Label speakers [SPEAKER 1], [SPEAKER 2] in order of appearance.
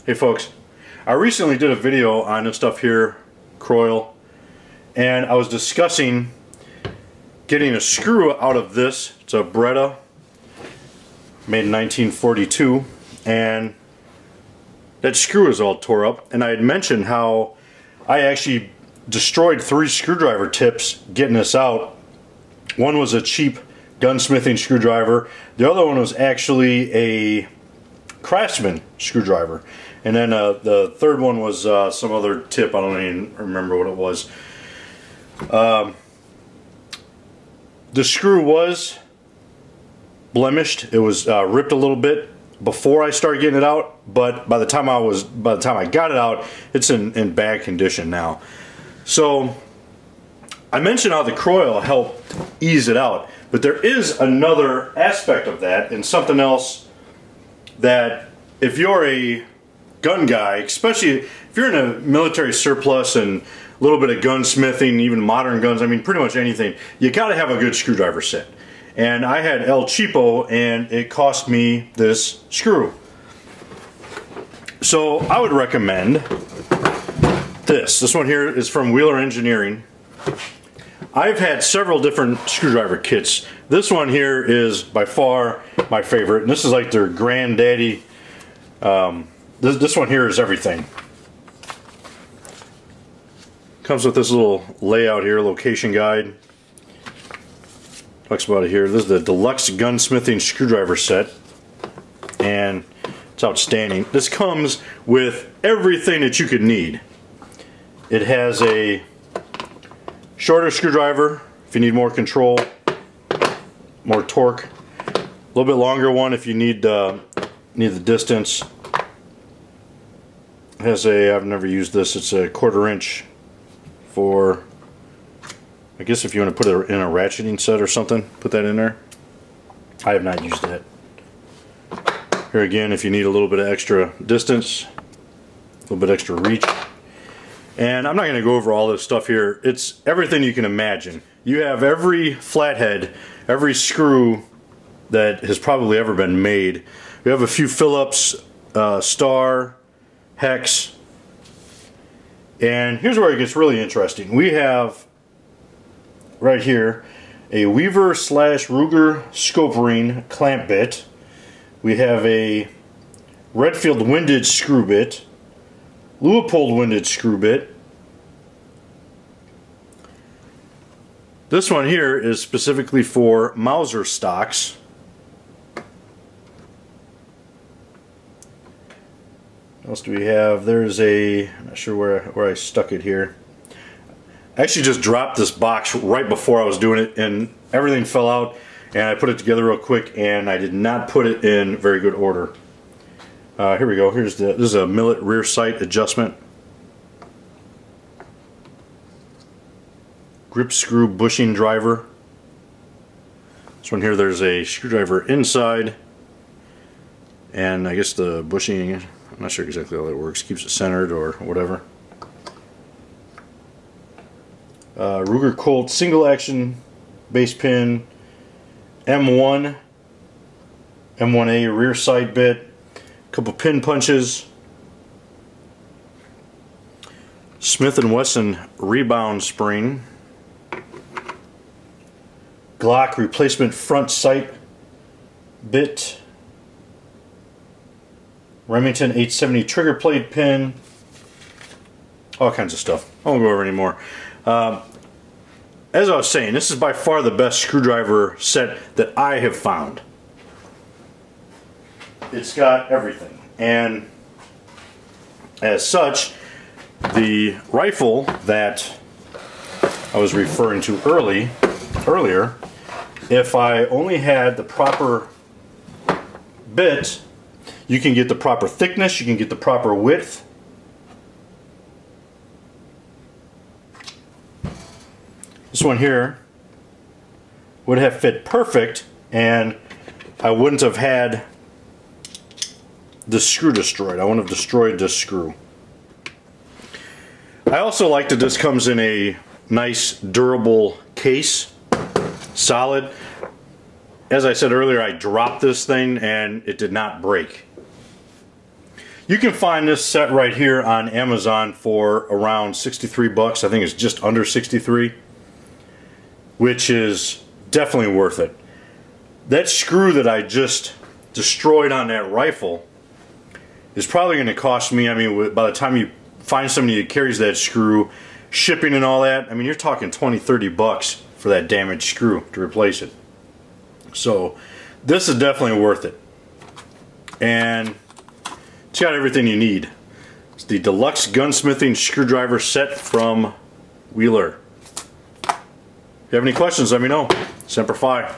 [SPEAKER 1] Hey folks, I recently did a video on this stuff here, Croyle, and I was discussing getting a screw out of this. It's a Beretta, made in 1942, and that screw is all tore up. And I had mentioned how I actually destroyed 3 screwdriver tips getting this out. One was a cheap gunsmithing screwdriver. The other one was actually a Craftsman screwdriver. And then the third one was some other tip. I don't even remember what it was. The screw was blemished. It was ripped a little bit before I started getting it out, but by the time I got it out, it's in bad condition now. So I mentioned how the Croyle helped ease it out, but there is another aspect of that, and something else that if you're a gun guy, especially if you're in a military surplus and a little bit of gunsmithing, even modern guns, I mean pretty much anything, you gotta have a good screwdriver set. And I had El Cheapo, and it cost me this screw. So I would recommend this. This one here is from Wheeler Engineering. I've had several different screwdriver kits. This one here is by far my favorite, and this is like their granddaddy. This one here is everything. Comes with this little layout here, location guide. Talks about it here. This is the Deluxe Gunsmithing screwdriver set, and it's outstanding. This comes with everything that you could need. It has a shorter screwdriver if you need more control, more torque. A little bit longer one if you need the distance. It has I've never used this, it's a 1/4 inch for, I guess if you want to put it in a ratcheting set or something, put that in there. I have not used that. Here again, if you need a little bit of extra distance, a little bit extra reach. And I'm not going to go over all this stuff here. It's everything you can imagine. You have every flathead, every screw that has probably ever been made. We have a few Phillips, Star, Hex. And here's where it gets really interesting. We have right here a Weaver / Ruger scope ring clamp bit. We have a Redfield windage screw bit, Leupold windage screw bit. This one here is specifically for Mauser stocks. What else do we have? There's I'm not sure where I stuck it here. I actually just dropped this box right before I was doing it, and everything fell out, and I put it together real quick, and I did not put it in very good order. Here we go. This is a millet rear sight adjustment. Grip screw bushing driver. This one here, there's a screwdriver inside, and I guess the bushing, I'm not sure exactly how that works, keeps it centered or whatever. Ruger Colt single action base pin, M1, M1A rear side bit, a couple pin punches, Smith & Wesson rebound spring, Glock replacement front sight bit, Remington 870 trigger plate pin, all kinds of stuff. I won't go over anymore. As I was saying, this is by far the best screwdriver set that I have found. It's got everything, and as such, the rifle that I was referring to earlier, if I only had the proper bit, you can get the proper thickness, you can get the proper width. This one here would have fit perfect, and I wouldn't have had the screw destroyed. I wouldn't have destroyed this screw. I also like that this comes in a nice durable case, solid. As I said earlier, I dropped this thing and it did not break. You can find this set right here on Amazon for around 63 bucks. I think it's just under 63, which is definitely worth it. That screw that I just destroyed on that rifle is probably going to cost me, I mean, by the time you find somebody that carries that screw, shipping and all that, I mean, you're talking 20-30 bucks for that damaged screw to replace it. So this is definitely worth it. And it's got everything you need. It's the Deluxe Gunsmithing Screwdriver Set from Wheeler. If you have any questions, let me know. Semper Fi.